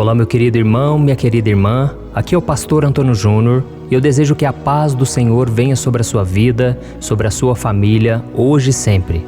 Olá, meu querido irmão, minha querida irmã, aqui é o pastor Antônio Júnior e eu desejo que a paz do Senhor venha sobre a sua vida, sobre a sua família, hoje e sempre.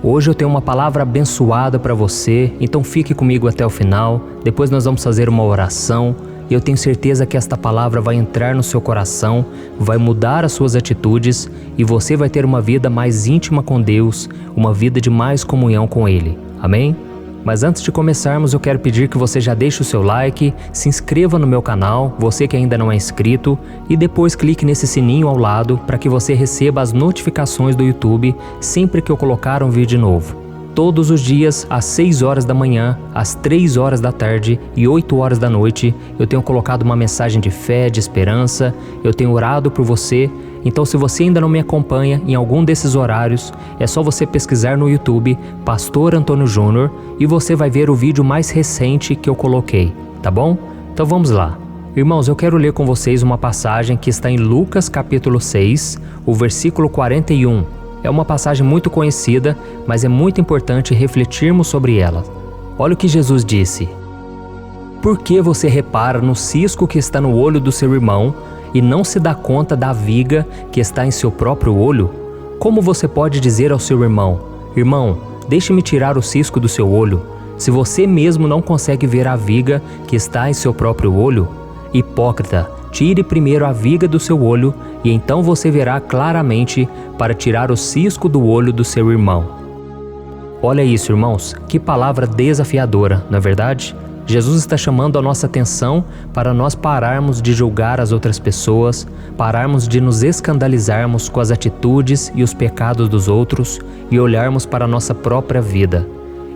Hoje eu tenho uma palavra abençoada para você, então fique comigo até o final, depois nós vamos fazer uma oração e eu tenho certeza que esta palavra vai entrar no seu coração, vai mudar as suas atitudes e você vai ter uma vida mais íntima com Deus, uma vida de mais comunhão com Ele. Amém? Mas antes de começarmos, eu quero pedir que você já deixe o seu like, se inscreva no meu canal, você que ainda não é inscrito, e depois clique nesse sininho ao lado para que você receba as notificações do YouTube sempre que eu colocar um vídeo novo. Todos os dias, às 6 horas da manhã, às 3 horas da tarde e 8 horas da noite, eu tenho colocado uma mensagem de fé, de esperança, eu tenho orado por você. Então, se você ainda não me acompanha em algum desses horários, é só você pesquisar no YouTube Pastor Antônio Júnior e você vai ver o vídeo mais recente que eu coloquei, tá bom? Então vamos lá. Irmãos, eu quero ler com vocês uma passagem que está em Lucas capítulo 6, o versículo 41. É uma passagem muito conhecida, mas é muito importante refletirmos sobre ela. Olha o que Jesus disse. Por que você repara no cisco que está no olho do seu irmão e não se dá conta da viga que está em seu próprio olho? Como você pode dizer ao seu irmão, irmão, deixe-me tirar o cisco do seu olho, se você mesmo não consegue ver a viga que está em seu próprio olho? Hipócrita, tire primeiro a viga do seu olho e então você verá claramente para tirar o cisco do olho do seu irmão. Olha isso, irmãos, que palavra desafiadora, não é verdade? Jesus está chamando a nossa atenção para nós pararmos de julgar as outras pessoas, pararmos de nos escandalizarmos com as atitudes e os pecados dos outros e olharmos para a nossa própria vida.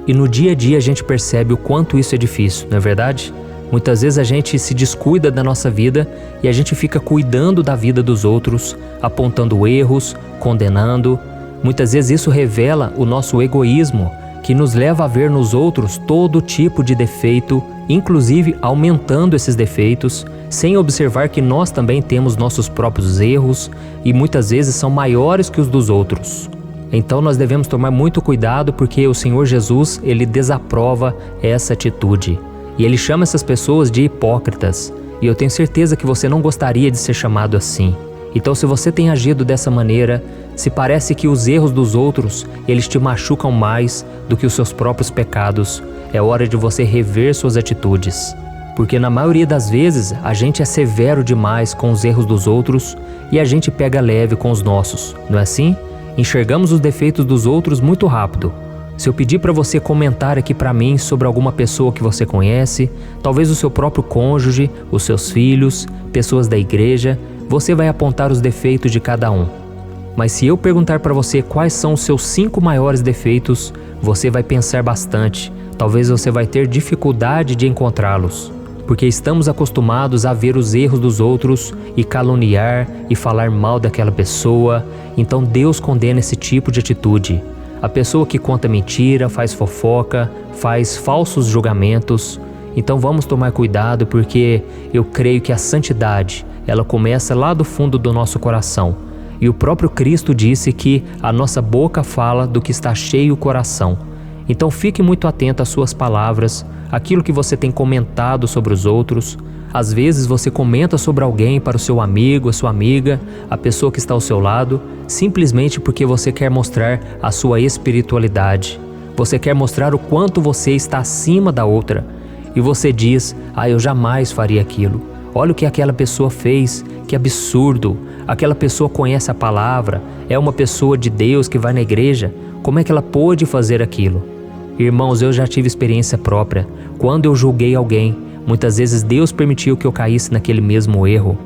E no dia a dia a gente percebe o quanto isso é difícil, não é verdade? Muitas vezes a gente se descuida da nossa vida e a gente fica cuidando da vida dos outros, apontando erros, condenando. Muitas vezes isso revela o nosso egoísmo, que nos leva a ver nos outros todo tipo de defeito, inclusive aumentando esses defeitos, sem observar que nós também temos nossos próprios erros e muitas vezes são maiores que os dos outros. Então nós devemos tomar muito cuidado porque o Senhor Jesus, Ele desaprova essa atitude. E Ele chama essas pessoas de hipócritas. E eu tenho certeza que você não gostaria de ser chamado assim. Então, se você tem agido dessa maneira, se parece que os erros dos outros, eles te machucam mais do que os seus próprios pecados, é hora de você rever suas atitudes. Porque na maioria das vezes, a gente é severo demais com os erros dos outros e a gente pega leve com os nossos, não é assim? Enxergamos os defeitos dos outros muito rápido. Se eu pedir para você comentar aqui para mim sobre alguma pessoa que você conhece, talvez o seu próprio cônjuge, os seus filhos, pessoas da igreja, você vai apontar os defeitos de cada um. Mas se eu perguntar para você quais são os seus 5 maiores defeitos, você vai pensar bastante. Talvez você vai ter dificuldade de encontrá-los. Porque estamos acostumados a ver os erros dos outros e caluniar e falar mal daquela pessoa. Então Deus condena esse tipo de atitude. A pessoa que conta mentira, faz fofoca, faz falsos julgamentos. Então vamos tomar cuidado porque eu creio que a santidade, ela começa lá do fundo do nosso coração. E o próprio Cristo disse que a nossa boca fala do que está cheio o coração. Então fique muito atento às suas palavras, aquilo que você tem comentado sobre os outros. Às vezes você comenta sobre alguém para o seu amigo, a sua amiga, a pessoa que está ao seu lado, simplesmente porque você quer mostrar a sua espiritualidade. Você quer mostrar o quanto você está acima da outra. E você diz, eu jamais faria aquilo. Olha o que aquela pessoa fez, que absurdo. Aquela pessoa conhece a palavra, é uma pessoa de Deus que vai na igreja. Como é que ela pôde fazer aquilo? Irmãos, eu já tive experiência própria. Quando eu julguei alguém, muitas vezes Deus permitiu que eu caísse naquele mesmo erro.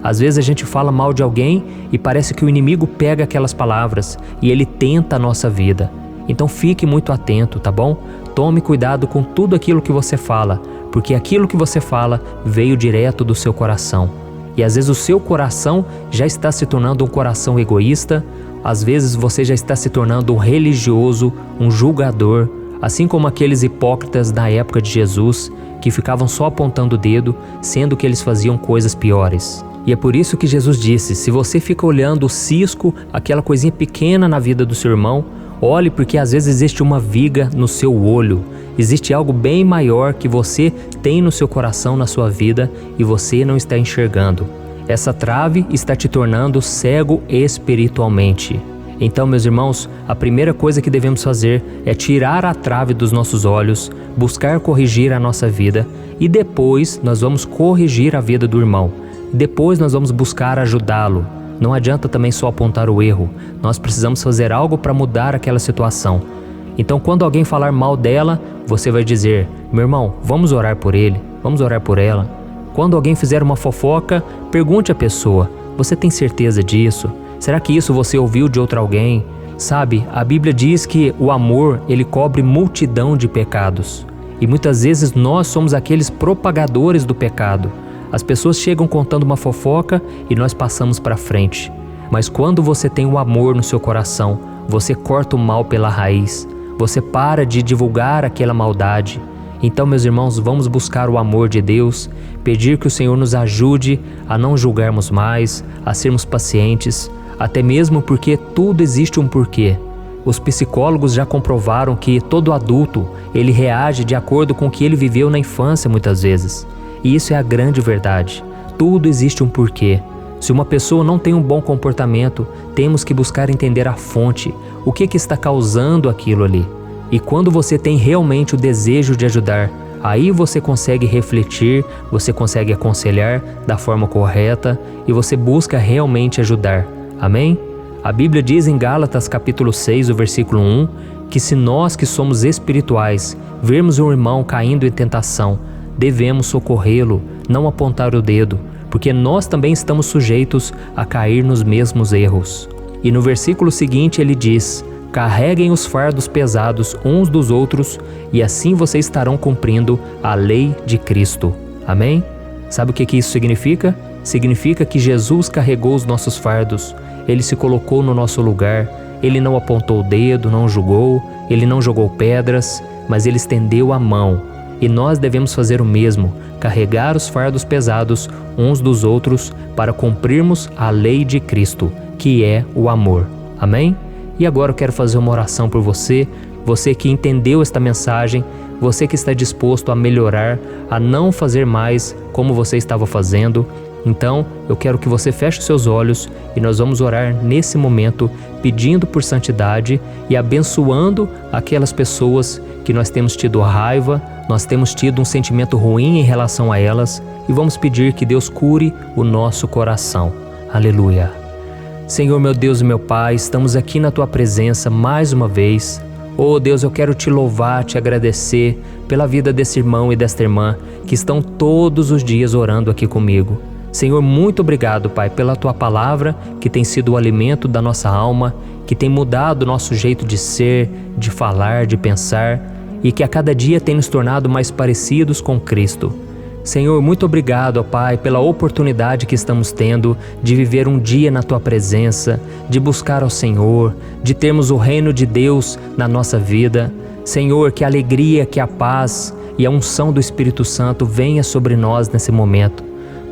Às vezes a gente fala mal de alguém e parece que o inimigo pega aquelas palavras e ele tenta a nossa vida. Então fique muito atento, tá bom? Tome cuidado com tudo aquilo que você fala, porque aquilo que você fala veio direto do seu coração. E às vezes o seu coração já está se tornando um coração egoísta, às vezes você já está se tornando um religioso, um julgador, assim como aqueles hipócritas da época de Jesus, que ficavam só apontando o dedo, sendo que eles faziam coisas piores. E é por isso que Jesus disse, se você fica olhando o cisco, aquela coisinha pequena na vida do seu irmão, olhe porque às vezes existe uma viga no seu olho. Existe algo bem maior que você tem no seu coração, na sua vida, e você não está enxergando. Essa trave está te tornando cego espiritualmente. Então, meus irmãos, a primeira coisa que devemos fazer é tirar a trave dos nossos olhos, buscar corrigir a nossa vida, e depois nós vamos corrigir a vida do irmão. Depois nós vamos buscar ajudá-lo. Não adianta também só apontar o erro. Nós precisamos fazer algo para mudar aquela situação. Então, quando alguém falar mal dela, você vai dizer: meu irmão, vamos orar por ele, vamos orar por ela. Quando alguém fizer uma fofoca, pergunte à pessoa: você tem certeza disso? Será que isso você ouviu de outro alguém? Sabe, a Bíblia diz que o amor, ele cobre multidão de pecados. E muitas vezes nós somos aqueles propagadores do pecado. As pessoas chegam contando uma fofoca e nós passamos para frente. Mas quando você tem o amor no seu coração, você corta o mal pela raiz. Você para de divulgar aquela maldade. Então, meus irmãos, vamos buscar o amor de Deus, pedir que o Senhor nos ajude a não julgarmos mais, a sermos pacientes, até mesmo porque tudo existe um porquê. Os psicólogos já comprovaram que todo adulto, ele reage de acordo com o que ele viveu na infância muitas vezes. E isso é a grande verdade. Tudo existe um porquê. Se uma pessoa não tem um bom comportamento, temos que buscar entender a fonte, o que está causando aquilo ali. E quando você tem realmente o desejo de ajudar, aí você consegue refletir, você consegue aconselhar da forma correta e você busca realmente ajudar. Amém? A Bíblia diz em Gálatas capítulo 6, o versículo 1, que se nós que somos espirituais vermos um irmão caindo em tentação, devemos socorrê-lo, não apontar o dedo, porque nós também estamos sujeitos a cair nos mesmos erros. E no versículo seguinte ele diz: carreguem os fardos pesados uns dos outros e assim vocês estarão cumprindo a lei de Cristo. Amém? Sabe o que isso significa? Significa que Jesus carregou os nossos fardos, Ele se colocou no nosso lugar, Ele não apontou o dedo, não julgou, Ele não jogou pedras, mas Ele estendeu a mão. E nós devemos fazer o mesmo, carregar os fardos pesados uns dos outros para cumprirmos a lei de Cristo, que é o amor. Amém? E agora eu quero fazer uma oração por você, você que entendeu esta mensagem, você que está disposto a melhorar, a não fazer mais como você estava fazendo. Então, eu quero que você feche os seus olhos e nós vamos orar nesse momento, pedindo por santidade e abençoando aquelas pessoas que nós temos tido raiva, nós temos tido um sentimento ruim em relação a elas e vamos pedir que Deus cure o nosso coração. Aleluia. Senhor, meu Deus e meu Pai, estamos aqui na Tua presença mais uma vez. Oh Deus, eu quero Te louvar, Te agradecer pela vida desse irmão e desta irmã que estão todos os dias orando aqui comigo. Senhor, muito obrigado, Pai, pela Tua palavra que tem sido o alimento da nossa alma, que tem mudado o nosso jeito de ser, de falar, de pensar e que a cada dia tem nos tornado mais parecidos com Cristo. Senhor, muito obrigado, ó Pai, pela oportunidade que estamos tendo de viver um dia na Tua presença, de buscar ao Senhor, de termos o reino de Deus na nossa vida. Senhor, que a alegria, que a paz e a unção do Espírito Santo venha sobre nós nesse momento.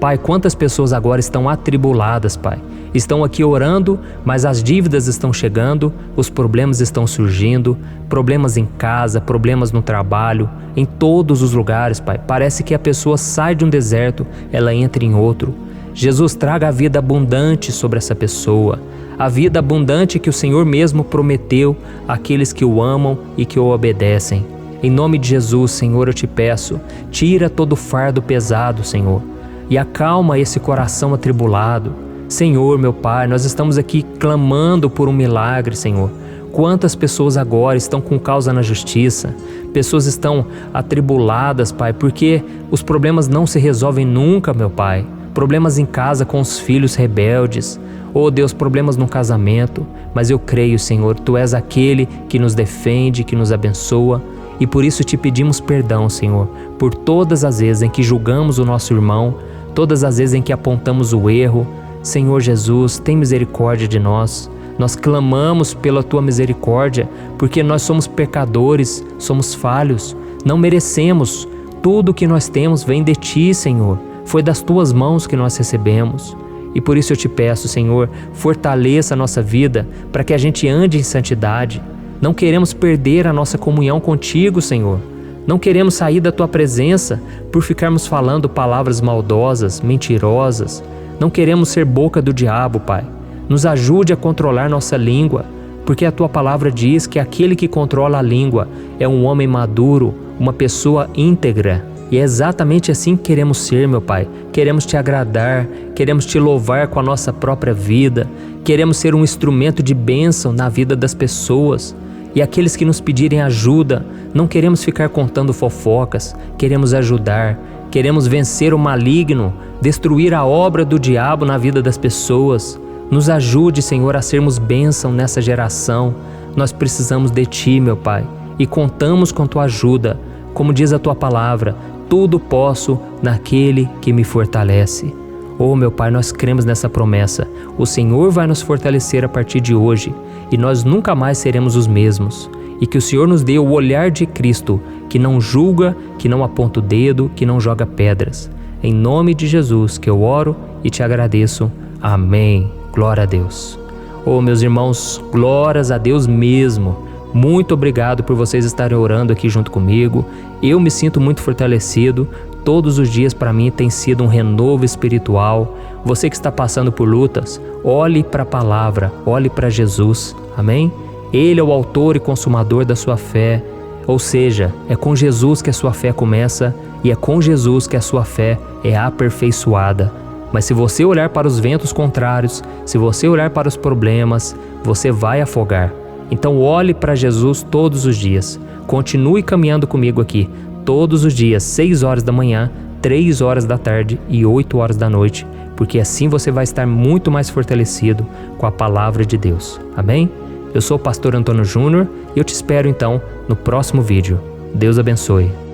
Pai, quantas pessoas agora estão atribuladas, Pai. Estão aqui orando, mas as dívidas estão chegando, os problemas estão surgindo, problemas em casa, problemas no trabalho, em todos os lugares, Pai. Parece que a pessoa sai de um deserto, ela entra em outro. Jesus, traga a vida abundante sobre essa pessoa, a vida abundante que o Senhor mesmo prometeu àqueles que o amam e que o obedecem. Em nome de Jesus, Senhor, eu te peço, tira todo o fardo pesado, Senhor, e acalma esse coração atribulado. Senhor, meu Pai, nós estamos aqui clamando por um milagre, Senhor. Quantas pessoas agora estão com causa na justiça? Pessoas estão atribuladas, Pai, porque os problemas não se resolvem nunca, meu Pai. Problemas em casa com os filhos rebeldes. Oh Deus, problemas no casamento. Mas eu creio, Senhor, Tu és aquele que nos defende, que nos abençoa. E por isso te pedimos perdão, Senhor, por todas as vezes em que julgamos o nosso irmão, todas as vezes em que apontamos o erro. Senhor Jesus, tem misericórdia de nós. Nós clamamos pela Tua misericórdia, porque nós somos pecadores, somos falhos, não merecemos. Tudo o que nós temos vem de Ti, Senhor. Foi das Tuas mãos que nós recebemos. E por isso eu te peço, Senhor, fortaleça a nossa vida para que a gente ande em santidade. Não queremos perder a nossa comunhão contigo, Senhor. Não queremos sair da Tua presença por ficarmos falando palavras maldosas, mentirosas. Não queremos ser boca do diabo, Pai. Nos ajude a controlar nossa língua, porque a Tua palavra diz que aquele que controla a língua é um homem maduro, uma pessoa íntegra. E é exatamente assim que queremos ser, meu Pai. Queremos Te agradar, queremos Te louvar com a nossa própria vida, queremos ser um instrumento de bênção na vida das pessoas. E aqueles que nos pedirem ajuda, não queremos ficar contando fofocas, queremos ajudar, queremos vencer o maligno, destruir a obra do diabo na vida das pessoas. Nos ajude, Senhor, a sermos bênção nessa geração. Nós precisamos de Ti, meu Pai, e contamos com Tua ajuda. Como diz a Tua palavra, tudo posso naquele que me fortalece. Oh, meu Pai, nós cremos nessa promessa. O Senhor vai nos fortalecer a partir de hoje e nós nunca mais seremos os mesmos. E que o Senhor nos dê o olhar de Cristo, que não julga, que não aponta o dedo, que não joga pedras. Em nome de Jesus que eu oro e Te agradeço. Amém. Glória a Deus. Oh, meus irmãos, glórias a Deus mesmo. Muito obrigado por vocês estarem orando aqui junto comigo. Eu me sinto muito fortalecido. Todos os dias para mim tem sido um renovo espiritual. Você que está passando por lutas, olhe para a palavra, olhe para Jesus. Amém? Ele é o autor e consumador da sua fé. Ou seja, é com Jesus que a sua fé começa e é com Jesus que a sua fé é aperfeiçoada. Mas se você olhar para os ventos contrários, se você olhar para os problemas, você vai afogar. Então olhe para Jesus todos os dias. Continue caminhando comigo aqui, todos os dias, 6 horas da manhã, 3 horas da tarde e 8 horas da noite, porque assim você vai estar muito mais fortalecido com a palavra de Deus. Amém? Eu sou o pastor Antônio Júnior e eu te espero então no próximo vídeo. Deus abençoe.